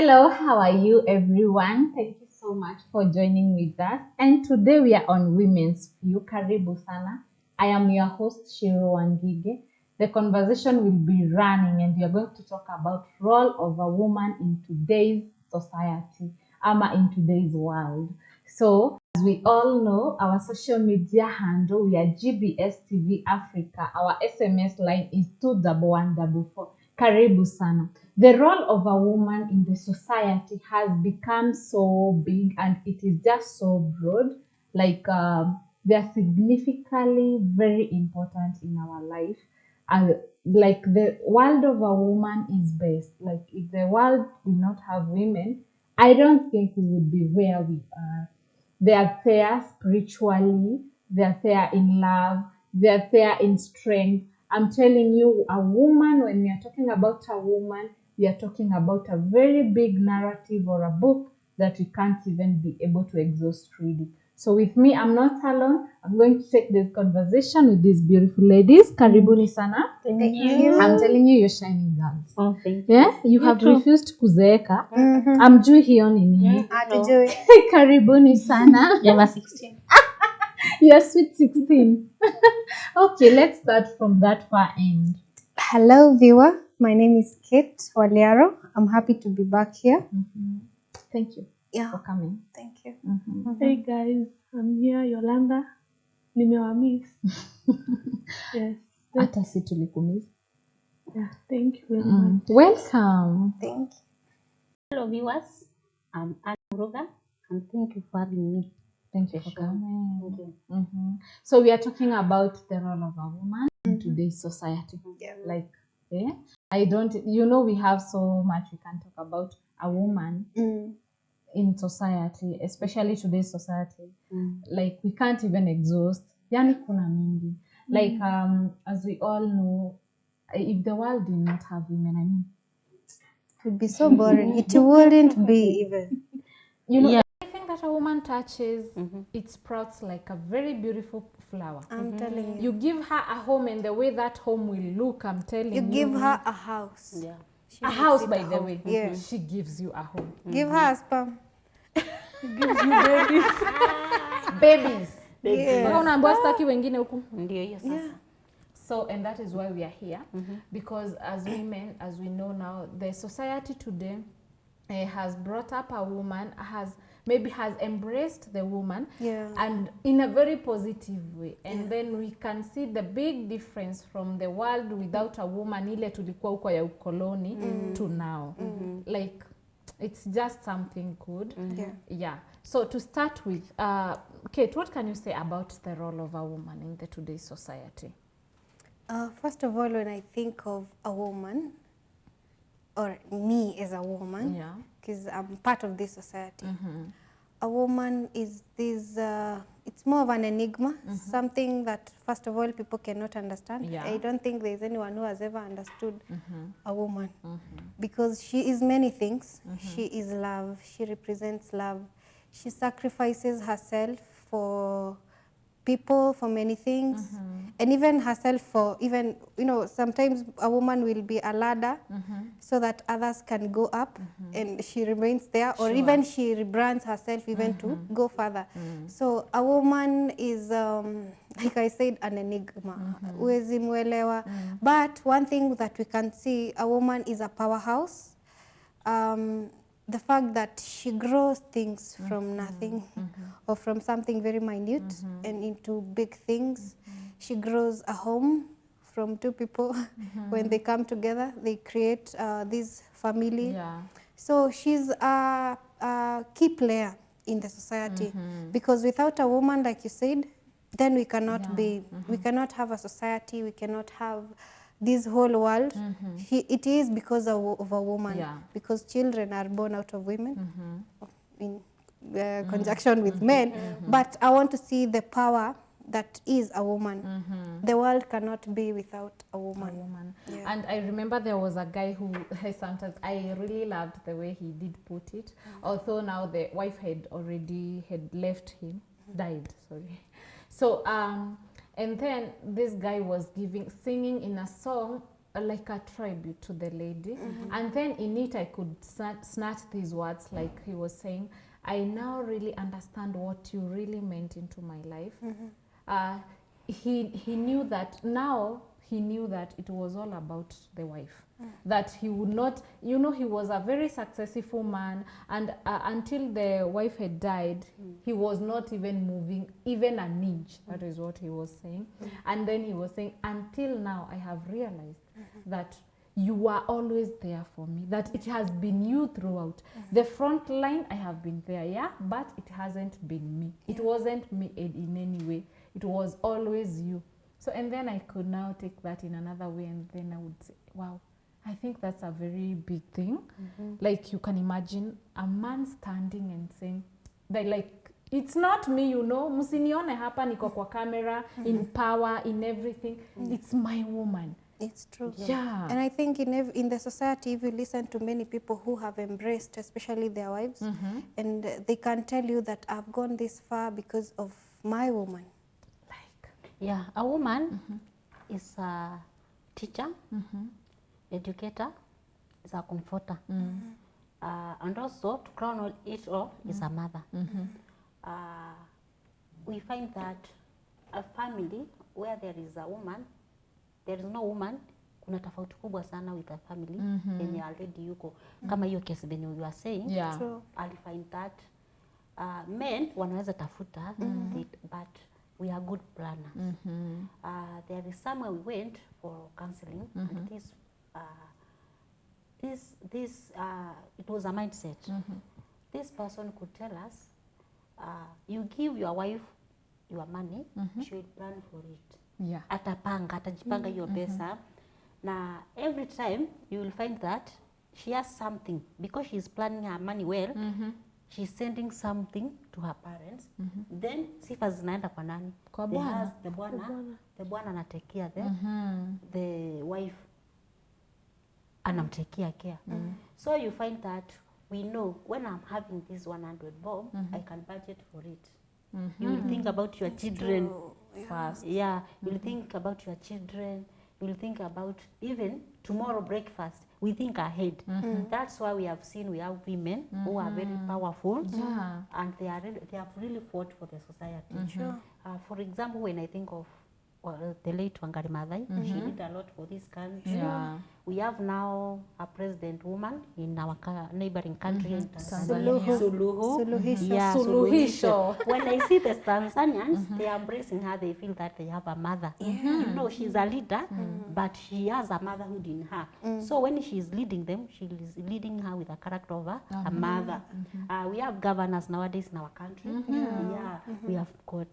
Hello, how are you everyone? Thank you so much for joining with us. And today we are on Women's View. Karibu sana. I am your host Shiro Wangige. The conversation will be running and we are going to talk about role of a woman in today's society, in today's world. So, as we all know, our social media handle, we are GBS TV Africa. Our SMS line is 21144. Karibu sana. The role of a woman in the society has become so big and it is just so broad. They are significantly very important in our life. And like the world of a woman is best. Like if the world did not have women, I don't think we would be where we are. They are there spiritually, they are there in love, they are there in strength. I'm telling you, a woman, when we are talking about a woman, we are talking about a very big narrative or a book that we can't even be able to exhaust reading. So with me, I'm not alone. I'm going to take this conversation with these beautiful ladies. Karibuni sana. Thank you. I'm telling you, you're shining girls. Oh, thank you. Yeah, you have too. refused kuzeeka. Mhm. Amjui hiyo ni nini? Hatujui. Karibuni sana. Never 16. You're sweet 16. Okay, let's start from that far end. Hello, viewer. My name is Kate Waliaro. I'm happy to be back here. Thank you Yeah, for coming. thank you. Hey guys, I'm here, Yolanda. Nimewamiss. Yes. Hata si tulikumiss. Yeah, thank you very much. Welcome. Thank you. Hello viewers, I'm Anne Muruga and thank you for having me. Thank you for Sure. coming. Thank you. So we are talking about the role of a woman in today's society. Yeah. Like, we have so much we can talk about a woman in society, especially today's society. Like we can't even exhaust. Yani kuna mingi. Like as we all know, if the world did not have women, It would be so boring. It wouldn't be even. yeah. Everything that a woman touches, it sprouts like a very beautiful flower. I'm telling you. You give her a home and the way that home will look, I'm telling you. You give her a house. Yeah. She a makes house, it by a the home. way. Yeah. She gives you a home. Give her a sperm. Babies. Yeah. Mpaka unaambiwa sitaki wengine huku. Ndio hiyo sasa. Yeah. So, and that is why we are here. Because as women, as we know now, the society today has brought up a woman, has embraced the woman, Yeah. and in a very positive way. And then we can see the big difference from the world without a woman, ile tulikuwa huko ya ukoloni, to now. Like, it's just something good. Yeah. So to start with, Kate, what can you say about the role of a woman in the today's society? First of all, when I think of a woman, or me as a woman, Yeah. because I'm part of this society, a woman is this, it's more of an enigma, something that, first of all, people cannot understand. Yeah. I don't think there's anyone who has ever understood a woman, because she is many things. She is love. She represents love. She sacrifices herself for people, for many things, and even herself for even, sometimes a woman will be a ladder so that others can go up, and she remains there, or even she rebrands herself even to go further. So a woman is, like I said, an enigma. Huwezi mwelewa. But one thing that we can see, a woman is a powerhouse. The fact that she grows things from nothing or from something very minute and into big things. She grows a home from two people. When they come together, they create this family. Yeah. So she's a key player in the society, because without a woman, like you said, then we cannot we cannot have a society, we cannot have this whole world. It is because of a woman, because children are born out of women in conjunction with men. But I want to see the power that is a woman. The world cannot be without a woman. Yeah. And I remember there was a guy who sometimes I really loved the way he did put it, although now the wife had left him, died, sorry. So and then this guy was singing in a song like a tribute to the lady. And then in it I could snatch these words, like he was saying, I now really understand what you really meant into my life. He knew that now, he knew that it was all about the wife. That he would not, you know, he was a very successful man, and until the wife had died, he was not even moving even an inch. That is what he was saying. And then he was saying, until now I have realized that you are always there for me, that it has been you throughout. The front line, I have been there, yeah, but it hasn't been me. It wasn't me in any way. It was always you. So, and then I could now take that in another way, and then I would say, wow, I think that's a very big thing. Like, you can imagine a man standing and saying, that, like, it's not me, you know, musinione hapa niko kwa camera, in power, in everything. It's my woman. It's true. Yeah. And I think in the society, if you listen to many people who have embraced, especially their wives, and they can tell you that I've gone this far because of my woman. Like, Yeah, a woman is a teacher, educator, is a comforter. And also, to crown all it all, is a mother. We find that a family where there is a woman, there is no woman, kuna tofauti kubwa sana with a family yenye already yuko. Kama hiyo case venye you are saying, yeah. True. I'll find that men wanaweza tafuta, but we are good planners. There is somewhere we went for counseling, and this it was a mindset. This person could tell us, you give your wife your money, she will plan for it. Yeah. Atajipanga hiyo pesa. Na every time you will find that she has something, because she's planning her money well, she's sending something to her parents. Then sifa zinaenda kwa nani? Kwa The bwana. the bwana anatekea the wife anamtekea care. So you find that we know when I'm having this 100 bob, I can budget for it. You will think about your children first. Yeah, you will think about your children. You will think about even tomorrow breakfast. We think ahead. That's why we have women who are very powerful, and they have really fought for the society. For example, when I think of the late Wangari Maathai, she did a lot for this country. Yeah. We have now a president woman in our neighboring country, in Tanzania. Suluhisho. Yeah, Suluhisho. When I see the Tanzanians, they are embracing her. They feel that they have a mother. You know, she's a leader, but she has a motherhood in her. So when she's leading them, she is leading her with a character of a mother. We have governors nowadays in our country. Yeah, we have got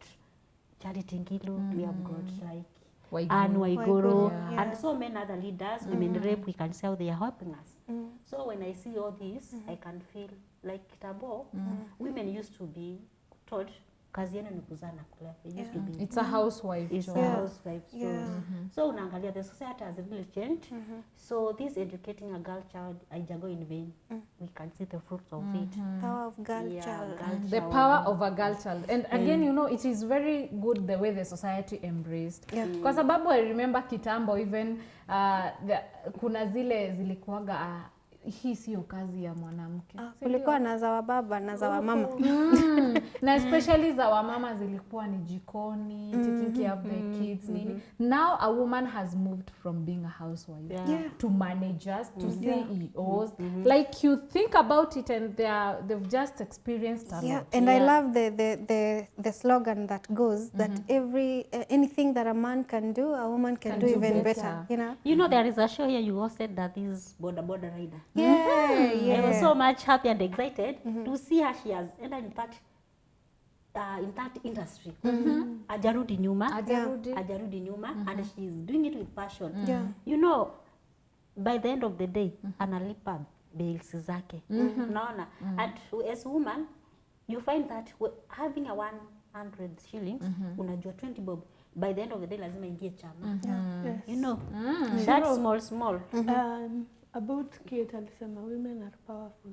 Charity Ngilu, we have got like Anne Waiguru, and so many other leaders, women rep, we can see how they are helping us. So when I see all this, I can feel like kitambo, women used to be taught kazi yenu ni kuzaa na kulea. It used to be. It's a housewife. It's a housewife job. So unaangalia the society has really changed. So this educating a girl child haijago in vain. We can see the fruits of it. Power of girl child. The power of a girl child. And again, you know, it is very good the way the society embraced. Kwa sababu I remember kitambo even kuna zile zilikuwaga hii sio kazi ya mwanamke. Kulikuwa na za wababa na za wamama. Na especially za wamama zilikuwa ni jikoni, taking care of the kids, nini. Now a woman has moved from being a housewife to managers, to CEOs. Like, you think about it and they've just experienced a lot. And I love the slogan that goes that anything that a man can do, a woman can do even better. You know, there is a show here you hosted that is Boda Rider. Yeah. I was so much happy and excited to see how she has entered in that industry. Ajarudi nyuma, and she's doing it with passion. You know, by the end of the day, analipa bills zake. Unaona? And as a woman, you find that having a 100 shillings, unajua 20 bob, by the end of the day lazima ingie chama. You know, that's small. About Kate alisema women are powerful.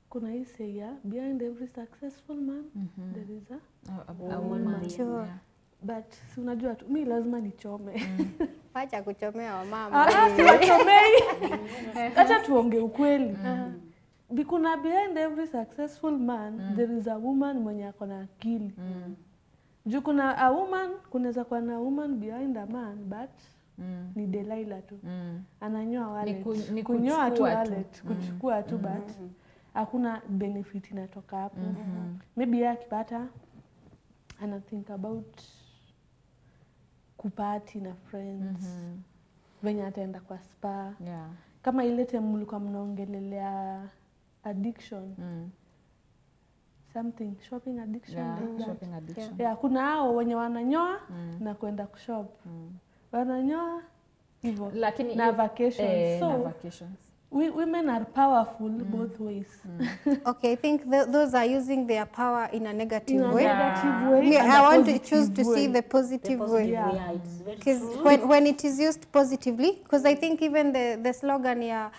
Kuna hii say behind every successful man there is a woman. Sure. but si unajua tu mi lazima nichome. Wacha kuchomea wamama. Si wachomei. Acha tuonge ukweli. Kuna behind every successful man there is a woman mwenye ako na akili. Juu kuna a woman, kunaweza kuwa na woman behind a man but ni Delilah tu. Ananyoa wallet. Kunyoa tu wallet, kuchukua tu but hakuna benefit inatoka hapo. Maybe yeye akipata ana think about kupati na friends. Venye ataenda kwa spa. Yeah. Kama ile time mlikuwa mnaongelelea addiction. Something shopping addiction. Yeah, like that. shopping addiction. Yeah, kuna hao wenye wananyoa na kwenda kushop. Wananyoa hivyo. Lakini na vacations. na So vacations. women are powerful both ways. Okay, I think those are using their power in a negative In a way. negative way. Yeah, and I a want to positive choose to see way. the positive way. Yeah, it's very Because true. when it is used positively, because I think even the slogan here,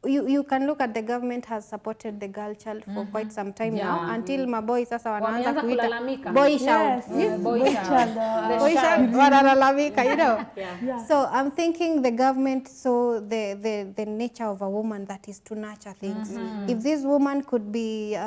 you can look at the government has supported the girl child for quite some time now, until maboy sasa wanaanza Wameanza kuita kulalamika. boy child. Yes. Boy child. The Boy child. child wanalalamika, you know. Yeah. So I'm thinking the government saw the nature of a woman, that is to nurture things. If this woman could be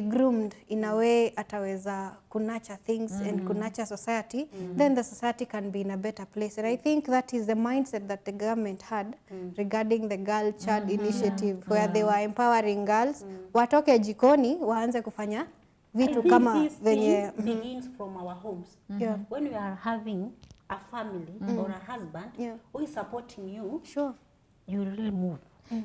groomed in a way ataweza kunurture things and kunurture society, then the society can be in a better place. And I think that is the mindset that the government had regarding the girl child initiative, where they were empowering girls, watoke jikoni waanze kufanya vitu kama this venye thing begins from our homes. Yeah. When we are having a family or a husband who is supporting you, Sure. you really move.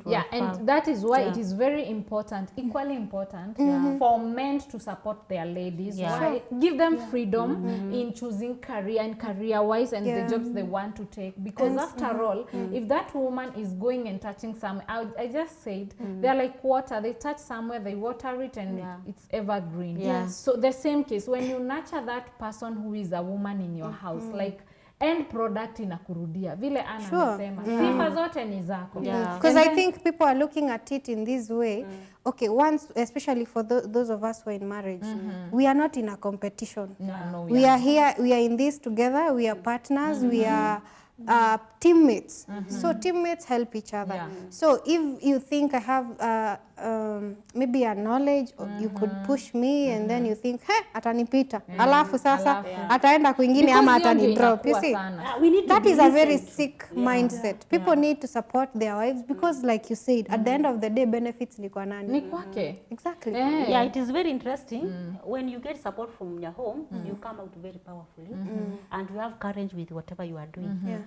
Yeah, and that is why it is very important, equally important, for men to support their ladies. Yeah. Why? Give them freedom in choosing career and career-wise and the jobs they want to take. Because after all, if that woman is going and touching some, I just said, they're like water. They touch somewhere, they water it, and it's evergreen. Yeah. So the same case, when you nurture that person who is a woman in your house, like end product inakurudia vile Anna amesema. Sifa zote ni zako. Because I think people are looking at it in this way. Okay, once, especially for those of us who are in marriage, we are not in a competition. No, We are here, we are in this together, we are partners, we are teammates. So teammates help each other. Yeah. So if you think I have maybe a knowledge, or you could push me, and then you think, hey, atanipita. Alafu sasa, ataenda kwingine ama atani drop. You see? We need to That be is a very listened to. sick mindset. People need to support their wives because, like you said, at the end of the day, benefits ni kwa nani? Ni kwake. Exactly. Yeah, it is very interesting. When you get support from your home, you come out very powerfully, and you have courage with whatever you are doing.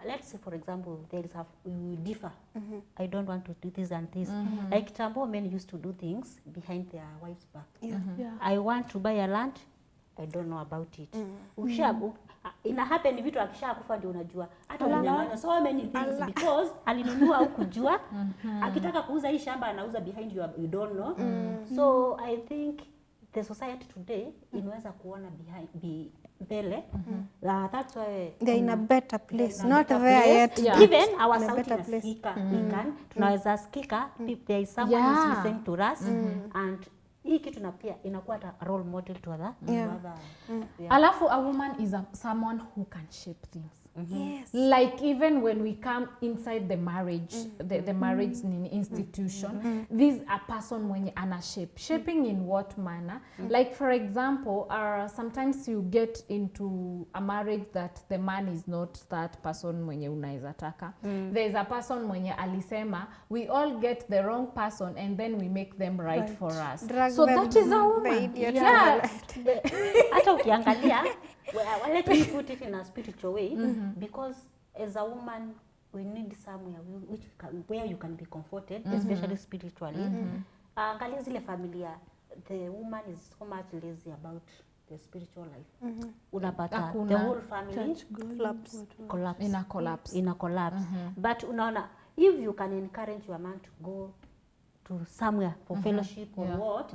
Let's say, for example, we differ. I don't want to do this and this. Like Tambo men used to do things behind their wife's back. Yeah. I want to buy a land. I don't know about it. Ina happen vitu akisha kufa ndio unajua. Hata unyang'anya so many things because alinunua au kujua. Akitaka kuuza hii shamba anauza behind you don't know. So I think the society today inaweza kuona mbele. That's why They're in a better place, not there yet. Yeah. Even our In a sauti better place. inasikika. Tunaweza sikika, there is someone who's listening to us, and hii kitu na pia inakuwa a role model to other. Alafu a woman is someone who can shape things. Yes. Like even when we come inside the marriage, the marriage institution, this a person mwenye ana shape. Shaping in what manner? Like for example, sometimes you get into a marriage that the man is not that person mwenye unaweza taka. There's a person mwenye alisema, we all get the wrong person and then we make them right for us. Drag So them that is a the woman. idiot to Yeah. Hata ukiangalia, let me put it in a spiritual way, because as a woman we need somewhere where you can be comforted, especially spiritually. Angalia zile familia, the woman is so much lazy about the spiritual life. Unapata the whole family collapse. In a collapse. But unaona, if you can encourage your man to go to somewhere for fellowship or what,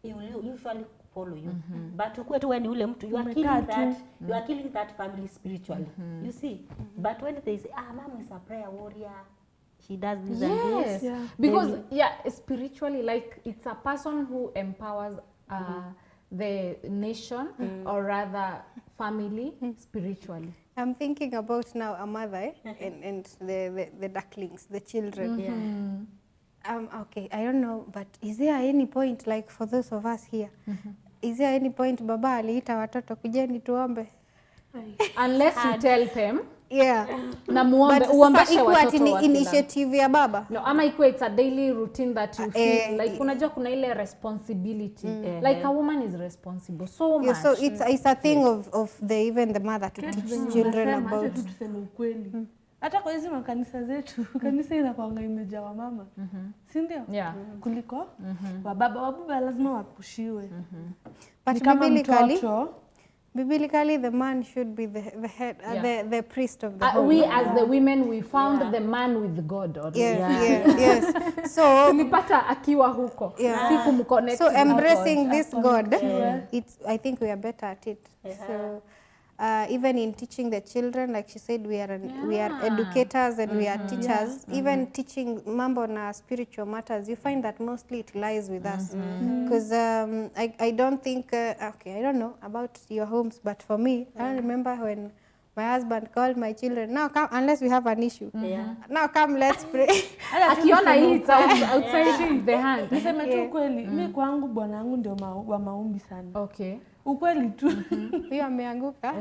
he will usually follow you. But ukwetu when ule mtu you are killing that family spiritually. You see? But when they say, mom is a prayer warrior, she does this and this. Because spiritually, like it's a person who empowers the nation or rather family spiritually? I'm thinking about now a mother and the ducklings, the children. Okay, I don't know, but is there any point, like for those of us here, is there any point baba aliita watoto kujeni tuombe? Unless you tell them. Yeah. Na muombe, But uombeshe sasa ikuwa ati watoto ni wake initiative ya baba. No, ama ikuwa it's a daily routine that you feel like unajua kuna ile responsibility. Like a woman is responsible so much. Yeah, so it's a thing of even the mother to teach children about. Acha tuseme ukweli. Hata kwa hizi makanisa zetu, kanisa inakuanga imejaa wamama. Si ndio? Yeah. Kuliko wababa lazima wapushiwe. But biblically the man should be the head, the priest of the home. We as the women, we found the man with God already. Yes. So tulipata akiwa huko. Si kumconnect. So embracing this God, I think we are better at it. So even in teaching the children, like she said, we are educators and we are teachers. Even teaching mambo na spiritual matters, you find that mostly it lies with us. Because I don't think, okay, I don't know about your homes, but for me, I remember when my husband called my children, now come, unless we have an issue. Now come, let's pray. Akiona hii it's outside the hand. Niseme tu kweli, mimi kwangu bwanangu ndio wa maombi sana. Okay. Ukweli tu. Huyo ameanguka.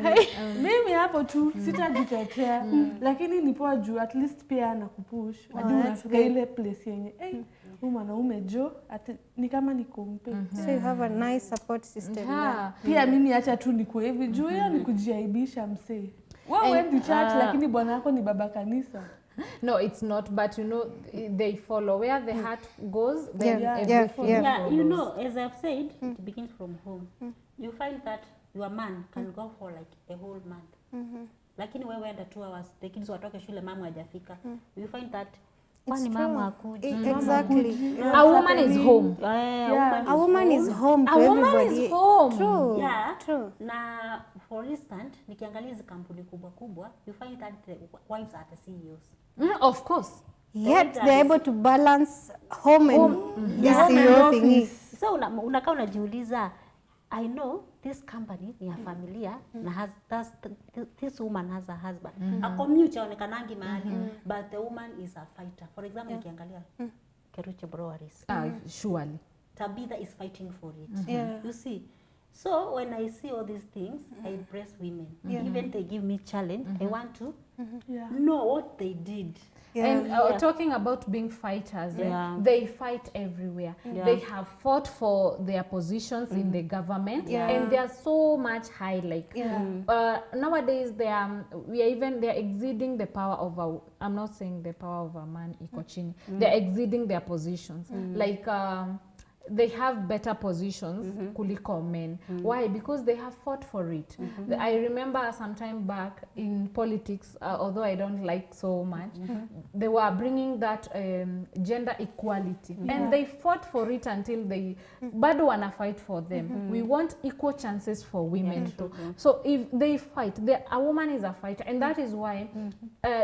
Mimi hapo tu sitajitetea, lakini ni poa juu at least pia anakupush. Hadi unafika ile place yenye huyu mwanaume ni kama nikumpe. So you have a nice support system. Pia mimi acha tu nikuwe hivi juu hiyo ni kujiaibisha msee. Wewe ni church lakini bwana wako ni baba kanisa. No, it's not, but you know, they follow where the heart goes. Then you know, as I've said, it begins from home. You find that your man can go for like a whole month. Lakini wewe enda 2 hours, the kids watoke shule, mama hajafika. You find that kwani mama akuji. Exactly. A woman is home. A woman is home to everybody. A woman is home. True. Yeah. True. Na for instance, nikiangalia hizi kampuni kubwa, you find that the wives are the CEOs. Of course. Yet they're able to balance home and the CEO thingy. So unakaa unajiuliza, I know this company ni ya familia na this woman has a husband. A commute yaonekanangi mahali, but the woman is a fighter. For example, nikiangalia Keruche Breweries. Surely. Tabitha is fighting for it. You see. So when I see all these things, I impress women. Even they give me challenge, I want to know what they did. And talking about being fighters, they fight everywhere. They have fought for their positions in the government, and they are so much high. Like nowadays, they are exceeding the power of I'm not saying the power of a man iko chini. They are exceeding their positions. Like they have better positions kuliko men. Why? Because they have fought for it. I remember some time back in politics, although I don't like so much, they were bringing that gender equality. And they fought for it until they bado wana fight for them. We want equal chances for women too. So if they fight, a woman is a fighter. And that is why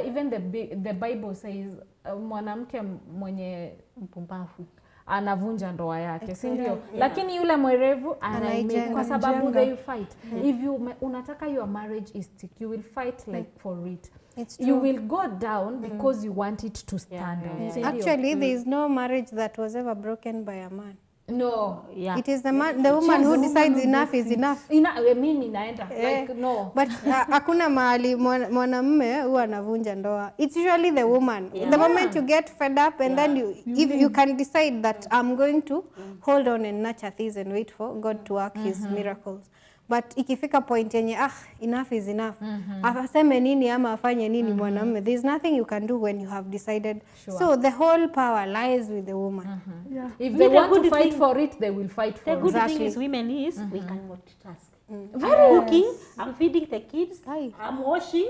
even the Bible says mwanamke mwenye mpumbavu anavunja ndoa yake, si ndio? Lakini yule mwerevu anaijenga kwa sababu they fight. If you unataka your marriage is stick, you will fight like for it. You will go down because you want it to stand out. Actually, there is no marriage that was ever broken by a man. No, it is the woman who decides enough is enough. Mimi naenda like no. But hakuna mahali mwanamume huwa anavunja ndoa. It's usually the woman. The moment you get fed up and then you can decide that I'm going to hold on and nurture things and wait for God to work his miracles. But ikifika point yenye enough is enough. Afaseme nini ama afanye nini mwanamume. There's nothing you can do when you have decided. So the whole power lies with the woman. If they want to fight for it, they will fight for it. The good thing is women is we can multitask. Very cooking, I'm feeding the kids, I'm washing,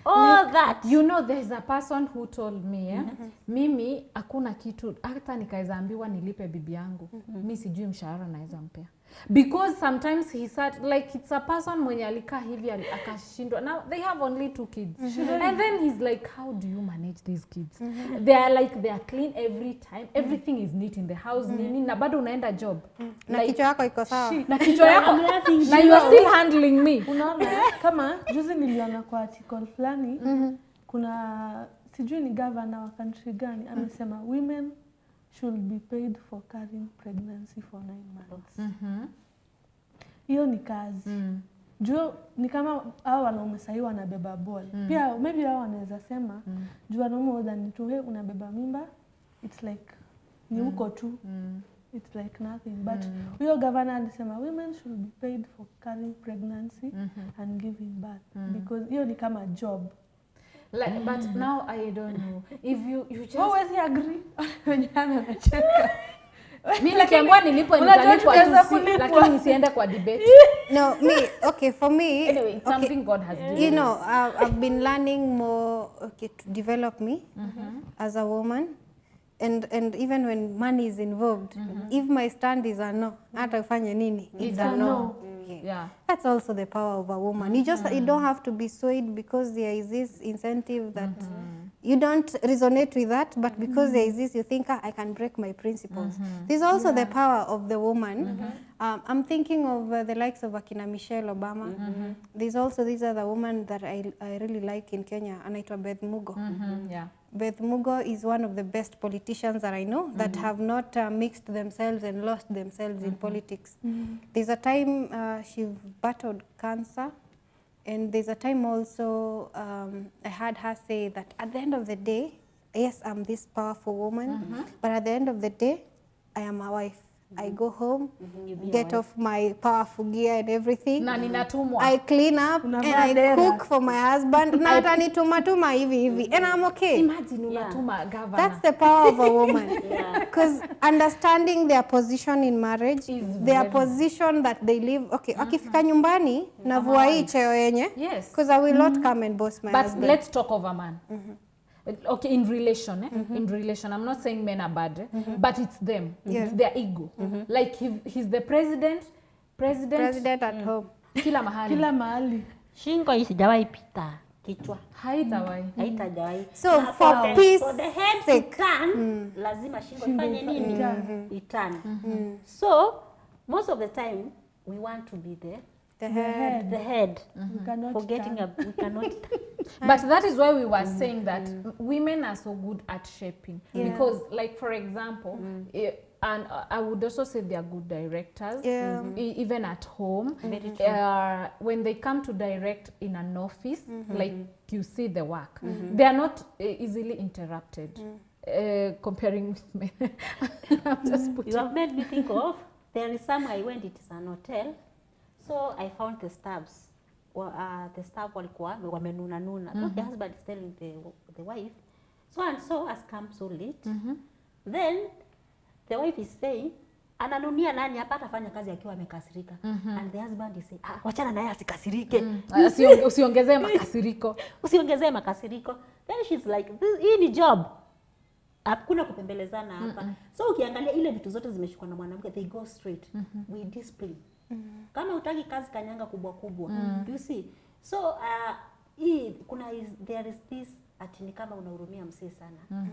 all that. You know, there's a person who told me, mimi hakuna kitu hata nikaweza ambiwa nilipe bibi yangu. Mimi sijui mshahara naweza mpea. because sometimes he sat like it's a person mwenye alikaa hivi akashindwa. Now they have only 2 kids and then he's like, how do you manage these kids? They are clean every time, everything is neat in the house, nini na bado unaenda job Na kichwa yako iko sawa. na kichwa yako na you are still handling me. Unaona kama juzi niliona kwa article fulani kuna sijui ni governor wa country gani amesema women should be paid for carrying pregnancy for 9 months. Hiyo ni kazi. Juu ni kama hao wanaume sahi wanabeba ball. Pia maybe hao wanaweza sema juu wanaume wadhani tu wewe unabeba mimba, it's like ni uko tu. It's like nothing. But huyo governor alisema women should be paid for carrying pregnancy and giving birth because hiyo ni kama job. Like, but now I don't know if you just always agree. Nyana nacheka. Mimi nikiambiwa nitalipwa tu, lakini nisiende kwa debate. No, okay, for me, Anyway, it's something God has given. You know, I've been learning more, to develop me as a woman. And even when money is involved, if my stand is a no, hata ufanye nini, it's a no. Yeah. That's also the power of a woman. You don't have to be swayed because there is this incentive that you don't resonate with that, but because there is this, you think, I can break my principles. There's also the power of the woman. I'm thinking of the likes of Akina Michelle Obama. There's also this other woman that I really like in Kenya, anaitwa Beth Mugo. Yeah. Beth Mugo is one of the best politicians that I know that have not mixed themselves and lost themselves in politics. There's a time she battled cancer, and there's a time also I had her say that at the end of the day, yes, I'm this powerful woman, but at the end of the day, I am a wife. I go home, get off my powerful gear and everything. Na ninatumwa. I clean up and I cook for my husband. Na atanituma hivi and I'm okay. Imagine unatuma governor. That's the power of a woman. Because understanding their position in marriage, their position that they live. Okay, akifika nyumbani navua hii cheo yenye. Yes. Because I will not come and boss my husband. But let's talk of a man. Okay, in relation, in relation, I'm not saying men are bad, but it's them. It's their ego. Like he's the president at home. Kila mahali. Shingo isijawahi pita kichwa. Haitajawahi. So for peace for the head sake. to turn, lazima shingo ifanye nini? Iturn. So most of the time we want to be the head. We cannot Forgetting we cannot. But that is why we were saying that women are so good at shaping. Because, like, for example, and I would also say they are good directors, even at home. When they come to direct in an office, like you see the work, they are not easily interrupted. Comparing with men. You have made me think of, there is some I went, it is an hotel. So I found the staffs. The staff walikuwa wamenuna. So the husband is telling the wife, so and so has come so late. Then the wife is saying, ananunia nani hapa atafanya kazi akiwa amekasirika. And the husband is saying, wachana naye asikasirike. Usiongezee makasiriko. Usiongezee makasiriko. Then she's like, hii ni job. Hakuna kupembelezana hapa. So ukiangalia ile vitu zote zimeshikwa na mwanamke, they go straight. We discipline. Kama utaki kazi kanyanga kubwa. You see? So there is this ati kama unahurumia msee sana.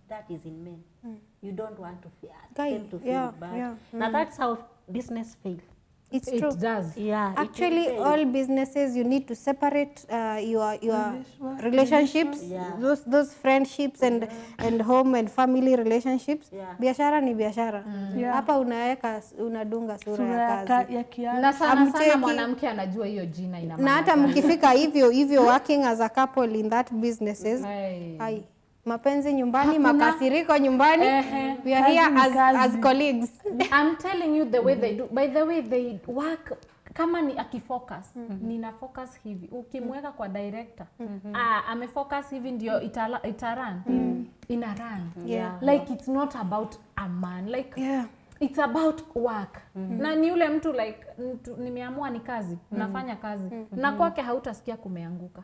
That is in men. You don't want to them to feel bad. Now that's how business fails. It's true. It does. Yeah. Actually, all businesses, you need to separate your relationships, those friendships and home and family relationships. Biashara ni biashara. Hapa unadunga sura ya kazi. Na sana mwanamke anajua hiyo jina ina maana. Na hata mkifika hivyo working as a couple in that businesses. Hai. Mapenzi nyumbani, makasiriko nyumbani. We are here as colleagues. I'm telling you the way they do. By the way they work, kama ni akifocus, nina focus hivi. Ukimweka kwa director, amefocus hivi ndio itarun. Ina run. Like it's not about a man. Like it's about work. Na ni yule mtu like nimeamua ni kazi, nafanya kazi. Na kwake hautasikia kumeanguka.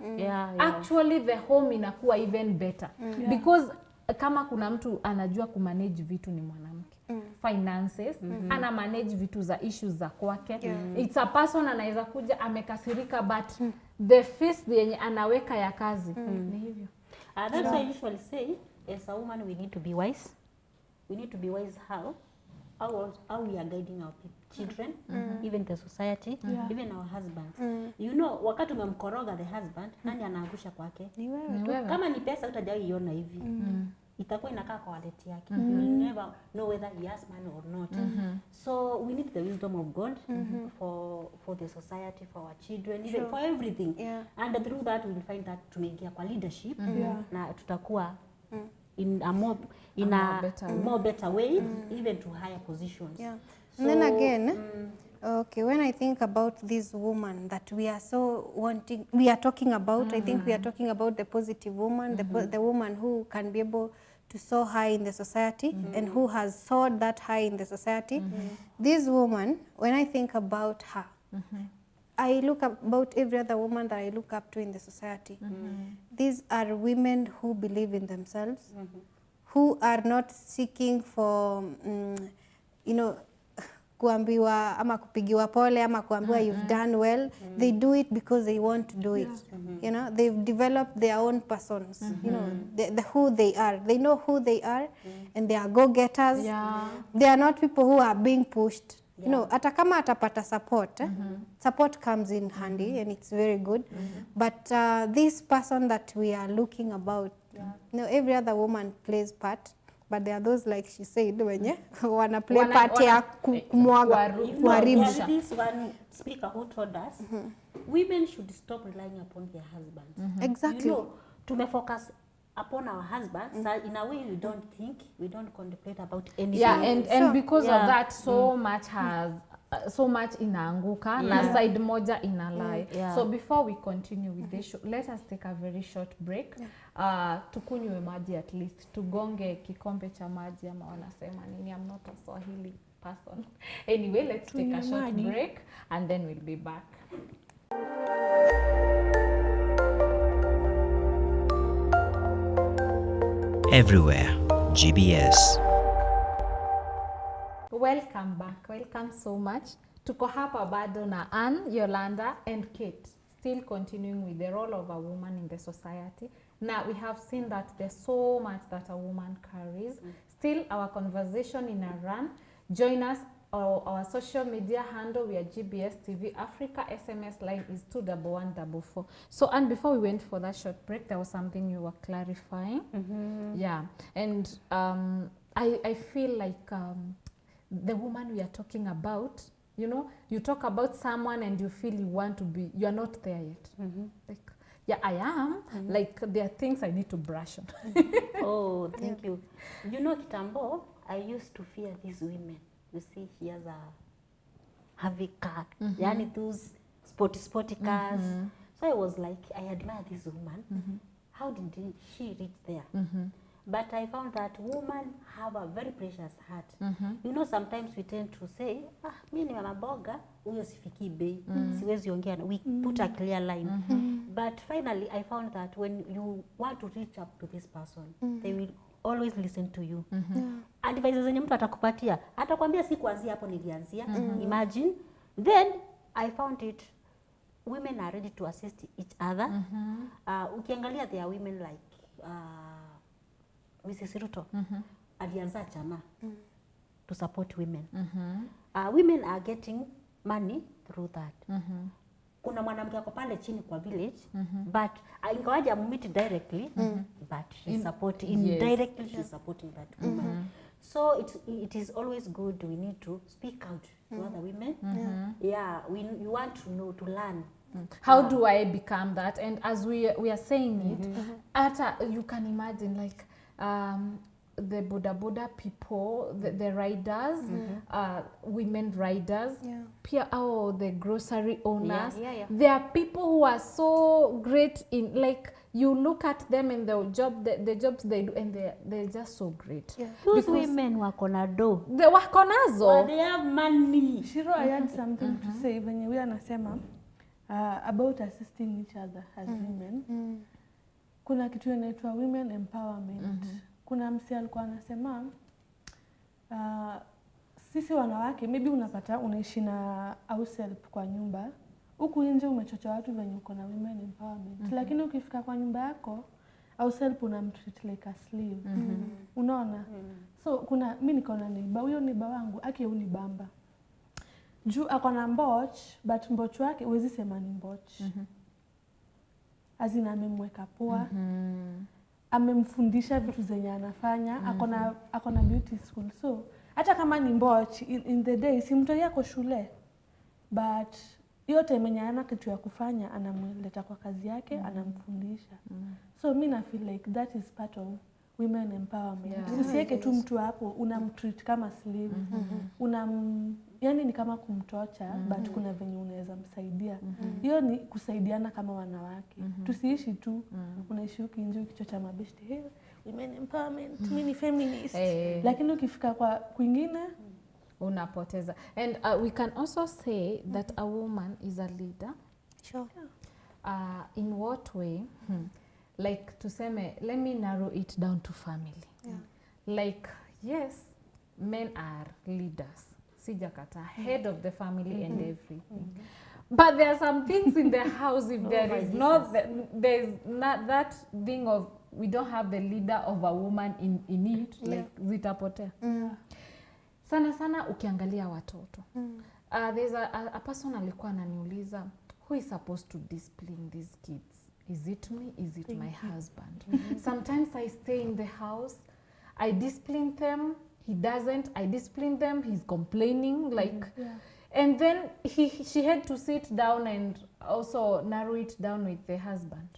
Actually the home inakuwa even better. Because kama kuna mtu anajua kumanage vitu ni mwanamke. finances, ana manage vitu za issues za kwake. Yeah. It's a person anaweza kuja amekasirika but the fist yenye anaweka ya kazi ni hivyo. That's why I usually say, as a woman, we need to be wise. We need to be wise how we are guiding our children, even the society, even our husbands. You know, wakati umemkoroga the husband, nani anaangusha kwake? Ni wewe. Kama ni pesa utajai iona hivi. Itakuwa inakaa kwa wallet yake. You will never know whether he has money or not. So we need the wisdom of God for the society, for our children, even for everything. Yeah. And through that we will find that tumeingia kwa leadership na tutakuwa in a more better way, even to higher positions. Yeah. So, And then again, okay, when I think about this woman that we are so wanting, we are talking about, I think we are talking about the positive woman, the woman who can be able to soar high in the society and who has soared that high in the society. This woman, when I think about her, I look about every other woman that I look up to in the society. These are women who believe in themselves, who are not seeking for, you know, kuambiwa ama kupigiwa pole ama kuambiwa you've done well. They do it because they want to do it. You know, they've developed their own persons. You know, the who they are. They know who they are, and they are go-getters. Yeah. They are not people who are being pushed. You know, hata kama atapata support, support comes in handy and it's very good. But this person that we are looking about, you know, every other woman plays part. But there are those, like she said, wenye wana play part ya kumwaga, kuharibu. There is this one speaker who told us, women should stop relying upon their husbands. Exactly. You know, tumefocus upon our husbands, so in a way we don't think, we don't contemplate about anything. Yeah, and because of Yeah. that so much has so much inaanguka na side moja inalai. So before we continue with this show, let us take a very short break. Tukunywe maji at least, tugonge kikombe cha maji ama wanasema nini, I'm not a Swahili person. Anyway, let's take a short break and then we'll be back. Everywhere, GBS. Welcome back. Welcome so much. Tuko hapa bado na Ann, Yolanda and Kate, still continuing with the role of a woman in the society. Now we have seen that there's so much that a woman carries. Still our conversation in a run. Join us our social media handle, we are GBS TV Africa. SMS line is 21144. So, and before we went for that short break, there was something you were clarifying. Yeah, and I feel like the woman we are talking about, you know, you talk about someone and you feel you want to be, you are not there yet. Like, yeah, I am. Like, there are things I need to brush on. Oh, thank you. You know, kitambo, I used to fear these women. You see, he has a heavy car, yani those sporty cars. So I was like, I admire this woman. How did she reach there? But I found that women have a very precious heart. You know, sometimes we tend to say, mimi ni mama boga, huyo sifiki bei, siwezi ongea. We put a clear line. But finally, I found that when you want to reach up to this person, they will always listen to you. Advice zenye mtu atakupatia, atakwambia si kuanzia hapo nilianzia. Imagine. Then I found it, women are ready to assist each other. Ukiangalia there are women like Mrs. Ruto, alianza chama to support women. Women are getting money through that. Kuna mwanamke ako pale chini kwa village, but ingawaje amumeet directly, but she's supporting indirectly, she's supporting that woman. So it is always good. We need to speak out to other women. Yeah, we want to know, to learn. How do I become that? And as we are saying it, you can imagine like the boda people, the riders, women riders, pia the grocery owners. There are people who are so great in, like, you look at them in the jobs they do, and they're just so great. Those women wako na do. They wako nazo. They have money. Shiro, I had something to say when we anasema about assisting each other as women. Kuna kitu inaitwa women empowerment. Kuna msi alikuwa anasema sisi wanawake maybe unapata unaishi na house help kwa nyumba, huku nje umechocha watu venye uko na women empowerment, lakini ukifika kwa nyumba yako house help unamtreat like a slave. Unaona? So kuna mimi niko na neighbor, huyo neighbor wangu unibamba juu ako na mboch, but mboch wake huwezi sema ni mboch. Azina amemweka poa, amemfundisha vitu zenye anafanya, ako na beauty school. So hata kama ni mboch in the day si mtoto yako shule, but yote mwenye ana kitu ya kufanya anamleta kwa kazi yake, anamfundisha. So mimi na feel like that is part of women empowerment. Usiweke tu mtu hapo unamtreat kama slave. Yani ni kama kumtocha, but kuna venye unaweza msaidia. Hiyo ni kusaidiana kama wanawake. Tusiishi tu unaishi huko nje ukichocha mabeshte, hey, women empowerment, mimi ni feminist. Lakini ukifika kwa kwingine unapoteza. And we can also say that a woman is a leader. Sure. In what way? Like tuseme, let me narrow it down to family. Like, yes, men are leaders. Sijakata, head of the family and everything. But there are some things in the house, if there is not that thing of, we don't have the leader of a woman in it, like zitapotea. Sana ukiangalia watoto. There's a person alikuwa ananiuliza, who is supposed to discipline these kids? Is it me? Is it my husband? Sometimes I stay in the house, I discipline them, he doesn't, I discipline them, he's complaining, like, and then she had to sit down and also narrow it down with the husband.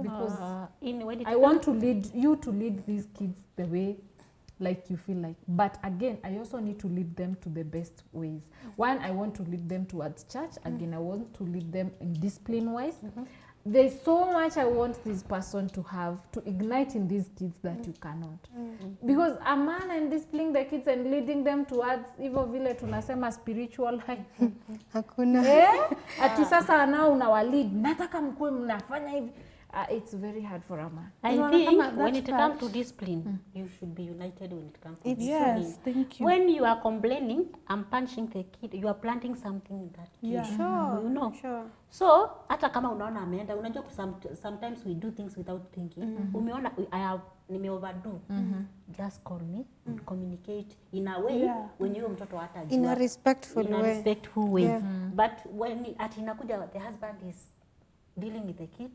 Because I want to lead these kids the way like you feel like. But again, I also need to lead them to the best ways. One, I want to lead them towards church. Again, I want to lead them in discipline-wise. There's so much I want this person to have, to ignite in these kids that you cannot. Because a man and disciplining the kids and leading them towards hivyo vile tunasema spiritual high. Hakuna. Ati sasa nao unawalead. Nataka mkue mnafanya hivi. It's very hard for a man. I think when it comes to discipline, you should be united when it comes to discipline. Yes, thank you. When you are complaining, I'm punching the kid, you are planting something in that kid. Sure. You know? Sure. So, hata kama unaona ameenda, unajua sometimes we do things without thinking. Umeona, nime overdo. Just call me, communicate in a way when you mtoto hata In a respectful way. In a respectful way. But when inakuja, the husband is dealing with the kid.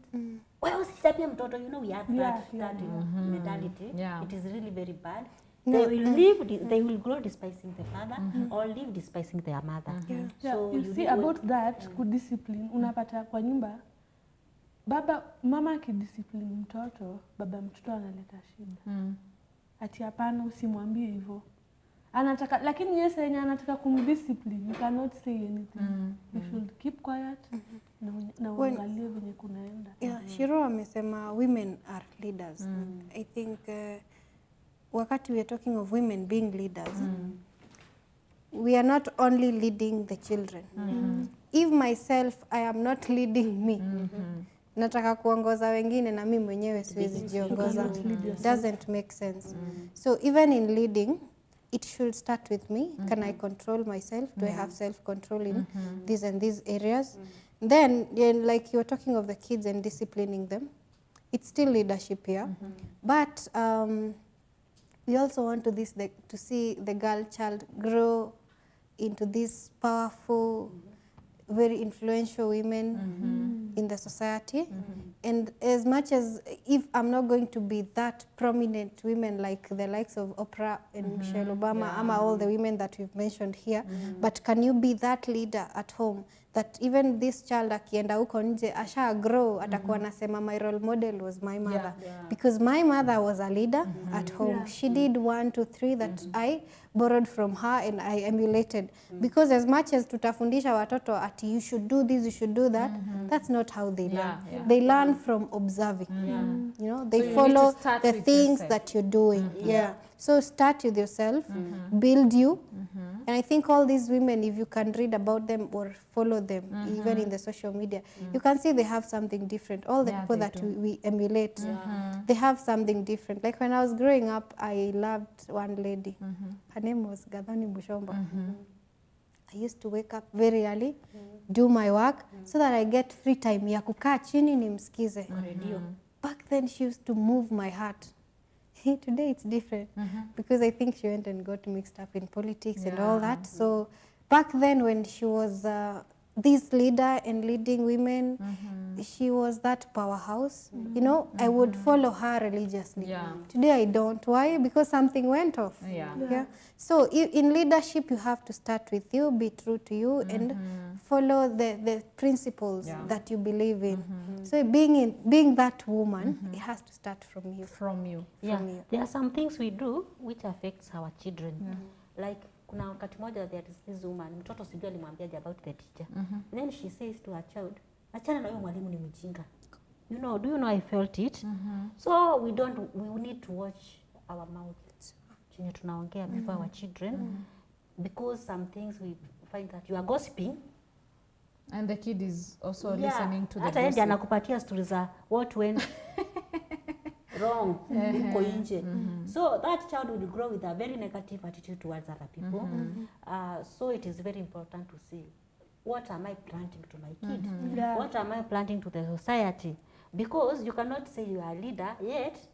Well, usitapia mtoto, you know, we have that mentality. It is really very bad. They will grow despising the father or live despising their mother. So you see about that kudiscipline, unapata kwa nyumba mama akidiscipline mtoto, baba mtoto analeta shida. Ati hapana usimwambie hivyo. Anataka, lakini yes yenye anataka kumdiscipline, you cannot say anything. You should keep quiet na uangalie venye kunaenda. Shiro amesema women are leaders. I think wakati we are talking of women being leaders, we are not only leading the children. If myself, I am not leading me. Nataka kuongoza wengine na mimi mwenyewe siwezi jiongoza. Doesn't make sense. So even in leading, it should start with me. Can I control myself? Do I have self-control in these and these areas? Then, like you're talking of the kids and disciplining them, it's still leadership here. But we also want to see the girl child grow into these powerful, very influential women in the society. And as much as, if I'm not going to be that prominent women like the likes of Oprah and Michelle Obama, ama all the women that we've mentioned here, but can you be that leader at home that even this child akienda huko nje asha grow atakuwa nasema my role model was my mother, because my mother was a leader at home. She did 1, 2, 3 that I borrowed from her and I emulated. Because as much as tutafundisha watoto ati you should do this, you should do that, that's not how they learn. They learn from observing. You know, they follow the things that you're doing. So start with yourself, build you. And I think all these women, if you can read about them or follow them, even in the social media, you can see they have something different. All the people that we emulate, they have something different. Like when I was growing up, I loved one lady. Her name was Gadhoni Bushomba. I used to wake up very early, do my work, so that I get free time ya kukaa chini nimsikize. Back then she used to move my heart. Today it's different because I think she went and got mixed up in politics and all that. So back then when she was this leader and leading women, she was that powerhouse. You know, I would follow her religiously. Yeah. Today I don't. Why? Because something went off. Yeah. So in leadership, you have to start with you, be true to you, and follow the principles that you believe in. So being that woman, it has to start from you. From you. Yeah, there are some things we do which affects our children. Like kuna wakati moja there is this woman, mtoto sijui alimwambiaje about the teacher. Then she says to her child, achana na huyo mwalimu ni mjinga. You know, do you know I felt it? So we need to watch our mouths. Chenye tunaongea before our children because some things we find that you are gossiping. And the kid is also listening to the hata yeye gossip. anakupatia stories za what went wrong huko nje. So that child will grow with a very negative attitude towards other people. So it is very important to see what am I planting to my kid? What am I planting to the society? Because you cannot say you are a leader yet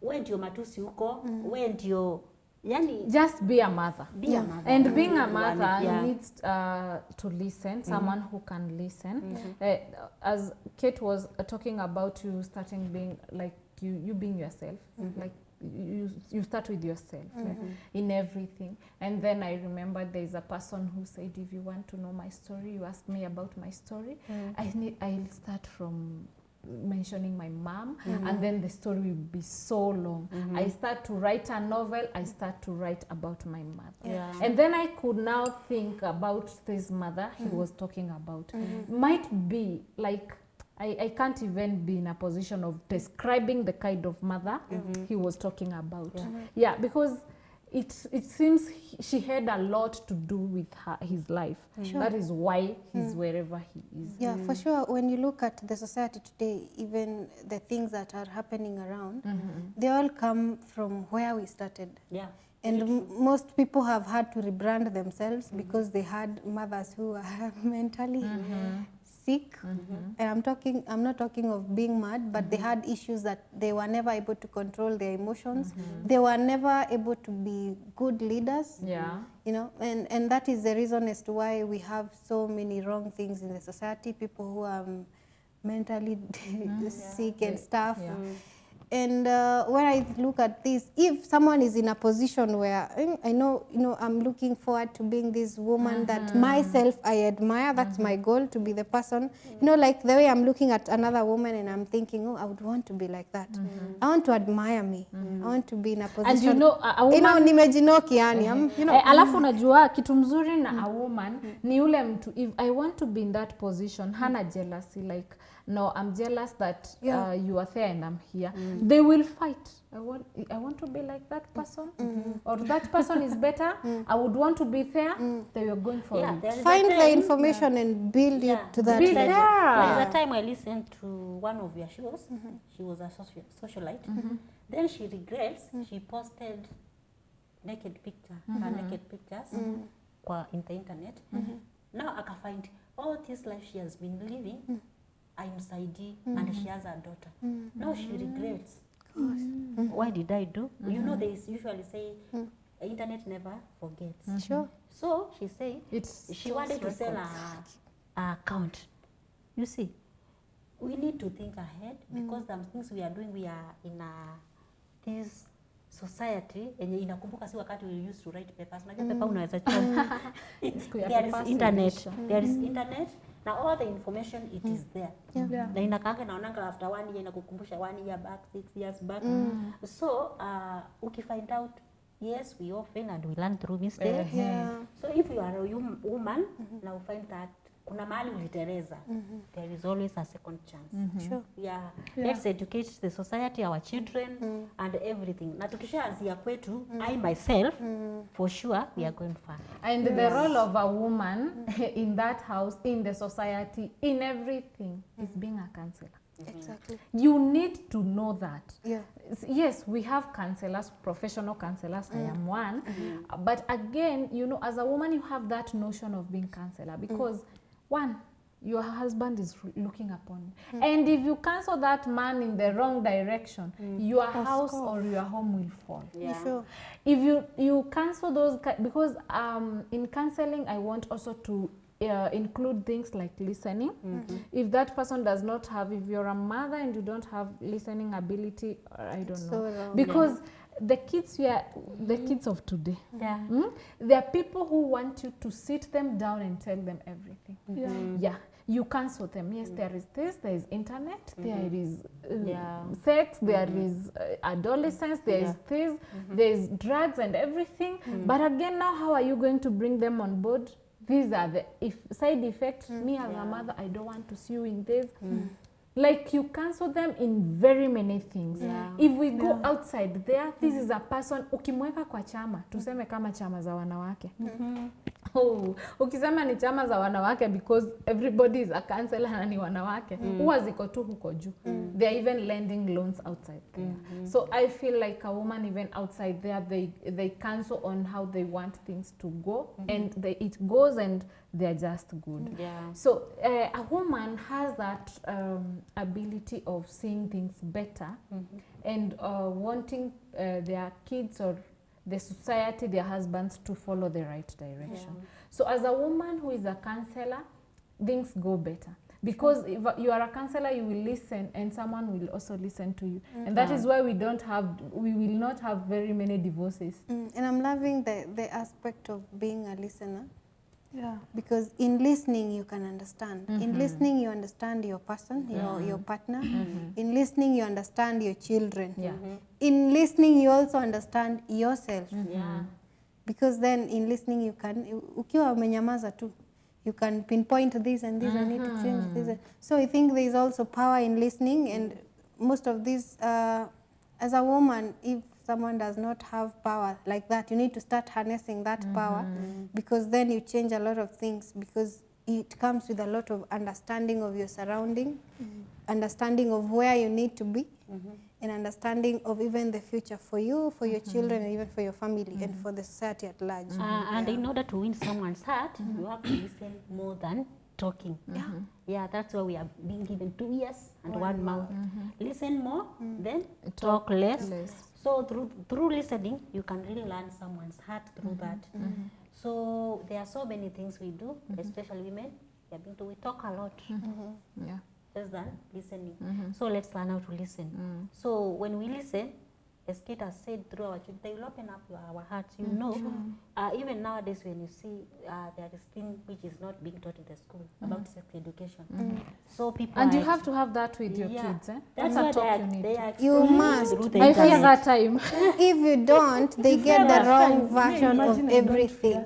when ndio matusi huko, when ndio yani just be a mother. Be a mother. And being a mother needs to listen, someone who can listen. As Kate was talking about you starting being like you being yourself, like you start with yourself like, in everything. And then I remember there is a person who said, if you want to know my story, you ask me about my story. I'll start from mentioning my mom, and then the story will be so long. I start to write a novel, I start to write about my mother. And then I could now think about this mother he was talking about. Might be like I can't even be in a position of describing the kind of mother he was talking about. Yeah, because it seems she had a lot to do with his life. That is why he's wherever he is. Yeah, for sure. When you look at the society today, even the things that are happening around, they all come from where we started. yeah. And most people have had to rebrand themselves because they had mothers who are mentally sick. And I'm not talking of being mad, but they had issues that they were never able to control their emotions. They were never able to be good leaders. Yeah. You know, and that is the reason as to why we have so many wrong things in the society, people who are mentally sick and stuff. And when I look at this, if someone is in a position where I know, I'm looking forward to being this woman that myself I admire, that's my goal, to be the person, like the way I'm looking at another woman and I'm thinking, I would want to be like that. I want to admire me. I want to be in a position. And a woman, nimejinoki yani, alafu unajua kitu mzuri na a woman ni ule mtu, if I want to be in that position, hana jealousy like, no, I'm jealous that you are there and I'm here. They will fight. I want to be like that person, or that person is better. I would want to be there. They were going for it. Find the information and build it to that Be level. there. There's a time I listened to one of your shows. She was a socialite. Then she regrets she posted naked pictures in the internet. Now I can find all this life she has been living. I'm Saidi and she has a daughter. Now she regrets. Why did I do? They usually say internet never forgets. Sure. So she said she wanted to sell a account. You see, we need to think ahead because the things we are doing, we are in this society yenye inakumbuka si wakati we used to write papers. Unajua paper unaweza choma. There is internet. Now all the information it is there. Na inakaanga naonanga after 1 year inakukumbusha 1 year back, 6 years back. So ukifind out, yes, we all fail and we learn through mistakes. So if you are a woman, now find that kuna mahali ulitereza, there is always a second chance. Sure. Let's educate the society, our children, and everything. Na tukishaanzia kwetu, I myself, for sure, we are going far. And the role of a woman in that house, in the society, in everything, is being a counselor. Exactly. You need to know that. Yeah. Yes, we have counselors, professional counselors. I am one. But again, you know, as a woman, you have that notion of being counselor because one, your husband is looking upon you. And if you counsel that man in the wrong direction, your house or your home will fall. Yeah. Sure. If you cancel those, because in counseling, I want also to include things like listening. If that person does not have, if you're a mother and you don't have listening ability, I don't know. So wrong. Because the kids the kids of today, Yeah. there are people who want you to sit them down and tell them everything. Yeah. You cancel them. Yes, there is this, there is internet, there is sex, there is adolescence, there is this, there is drugs and everything. But again, now how are you going to bring them on board? These are the side effects. Me as a mother, I don't want to see you in this. Like you cancel them in very many things. If we go outside there, this is a person, ukimweka kwa chama, tuseme kama chama za wanawake. Oh, ukisema ni chama za wanawake because everybody is a counselor na ni wanawake, huwa ziko tu huko juu. They are even lending loans outside there. So I feel like a woman even outside there, they cancel on how they want things to go and it goes and they're just good. So a woman has that ability of seeing things better and wanting their kids or the society, their husbands to follow the right direction. So as a woman who is a counselor, things go better. Because if you are a counselor, you will listen and someone will also listen to you. And that is why we will not have very many divorces. And I'm loving the aspect of being a listener. Yeah. Because in listening, you can understand. In listening, you understand your person, your partner. In listening, you understand your children. In listening, you also understand yourself. Because then in listening, you can, ukiwa umenyamaza tu, you can pinpoint this and this, I need to change this. So I think there is also power in listening, and most of this, as a woman, if someone does not have power like that, you need to start harnessing that power, because then you change a lot of things, because it comes with a lot of understanding of your surrounding, understanding of where you need to be, and understanding of even the future for you, for your children, and even for your family, and for the society at large. And in order to win someone's heart, you have to listen more than talking. Yeah, that's why we are being given 2 ears and one mouth. Listen more, then talk less. So through listening, you can really learn someone's heart through that. So there are so many things we do, especially women. We talk a lot. Less than listening. So let's learn how to listen. So when we listen, as Kate has said, through our children, they will open up our hearts. You know, even nowadays when you see there is thing which is not being taught in the school about sex education. So people And you have to have that with your kids. That's a why talk you need. they are You must. through the I fear internet. that time. If you don't, they get the wrong version of everything.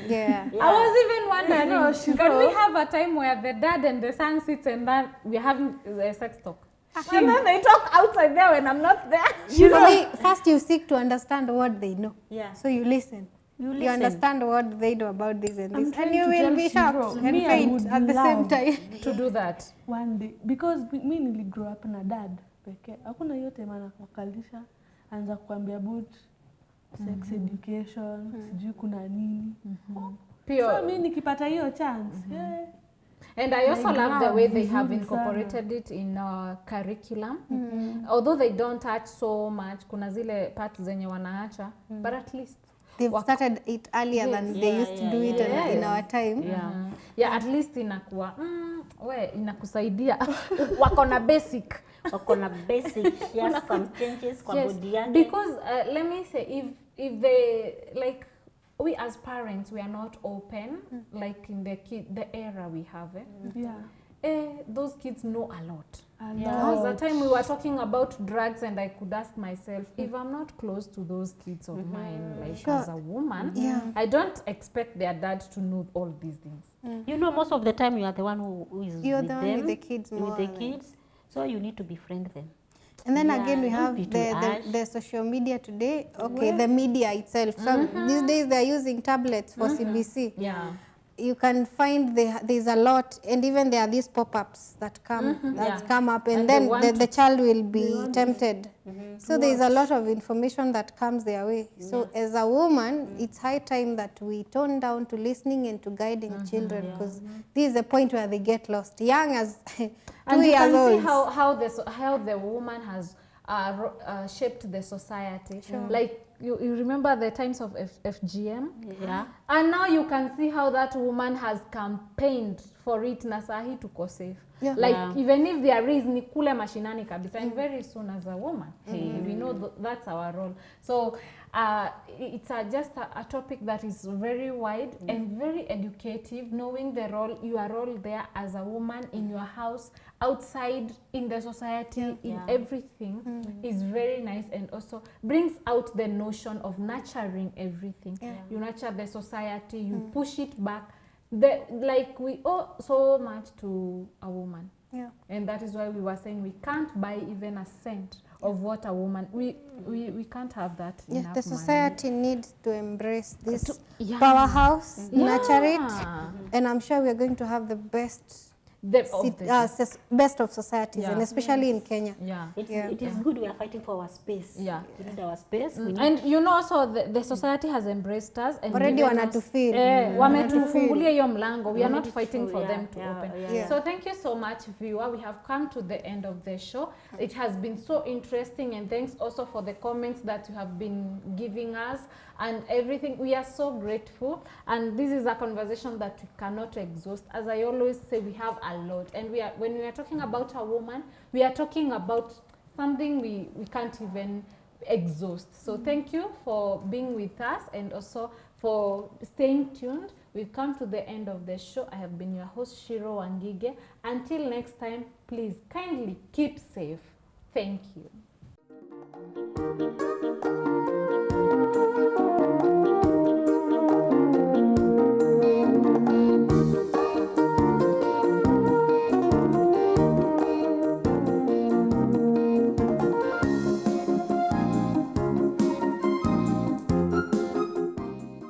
Yeah. I was even wondering, No, can we have a time where the dad and the son sits and that we're having a sex talk? And then they talk outside there when I'm not there. For me, first you seek to understand what they know. Yeah. So you listen. You You understand what they know about this and I'm this, trying and you to will tell be Shiro, shocked and me, I faint would at the same love time. To do that. One day, because mi nili grow up na dad pekee, hakuna yote maana kukalisha anza kuambia about sex education, sijui kuna nini. So mi nikipata hiyo chance, And I also love the way they have vizuri sana. incorporated it in curriculum. Although they don't touch so much, kuna zile parts zenye wanaacha, but at least They've started it earlier than they used to do it in our time. yeah, at least inakuwa inakusaidia wako na basic. Wako na basic, yes, some changes kwa body yake. Because let me say, if they, like, we as parents, we are not open, like in the era we have, those kids know a lot. There was a time we were talking about drugs and I could ask myself, if I'm not close to those kids of mine, like as a woman, I don't expect their dad to know all these things. You know, most of the time you are the one who is You're with the them, one with the kids more. with the kids. So you need to befriend them. And then Yeah, again, we don't have be too harsh. the social media today. Okay, the media itself. So these days they're using tablets for CBC. Yeah. you can find there's a lot, and even there are these pop-ups that come Yeah. come up, and And they then want the child will be tempted. So there's a lot of information that comes their way. So as a woman, it's high time that we tone down to listening and to guiding children, because this is the point where they get lost. Young as 2 And you years can see old. how the woman has shaped the society. Like you remember the times of FGM? Yeah. And now you can see how that woman has campaigned for it na sahi tuko safe. Yeah. Like Yeah. even if there is ni kule mashinani kabisa, and very soon as a woman, we know that's our role. So it's just a topic that is very wide and very educative, knowing the role, your role there as a woman in your house, outside, in the society, in everything is very nice, and also brings out the notion of nurturing everything. You nurture the society, you push it back. Like we owe so much to a woman. Yeah. And that is why we were saying we can't buy even a cent of what a woman, we can't have that Yeah, enough the money. society needs to embrace this yeah. powerhouse, nurture it, Yeah. and I'm sure we're going to have the best best of societies, Yeah. and especially in Kenya. Yeah. It is good we are fighting for our space. Yeah. We need our space. We need And you know also the society has embraced us and Already given us- wanatufeel. wametufungulia hiyo mlango. We are not fighting for Yeah, them to yeah, open. yeah. So thank you so much, viewer. We have come to the end of the show. It has been so interesting, and thanks also for the comments that you have been giving us and everything. We are so grateful, and this is a conversation that we cannot exhaust. As I always say, we have a lot, and when we are talking about a woman, we are talking about something we can't even exhaust. So thank you for being with us, and also for staying tuned. We've come to the end of the show. I have been your host, Shiro Wangige. Until next time, please kindly keep safe. Thank you.